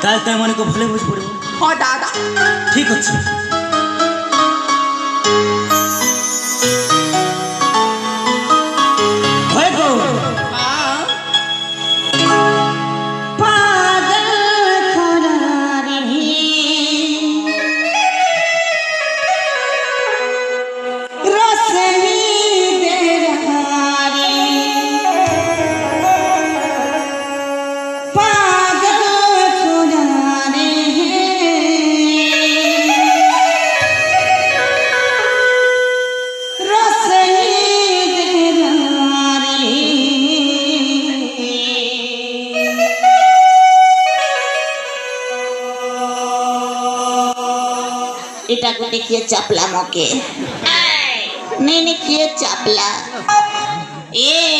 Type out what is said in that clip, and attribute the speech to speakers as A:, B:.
A: তাহলে তাই মনে করে ভালো বুঝ পড়ব।
B: হ দাদা
A: ঠিক আছে। হয়ে গো
B: এটা কোটে কিয়ে চাপলা মকে নেনে কিয়ে চাপলা এ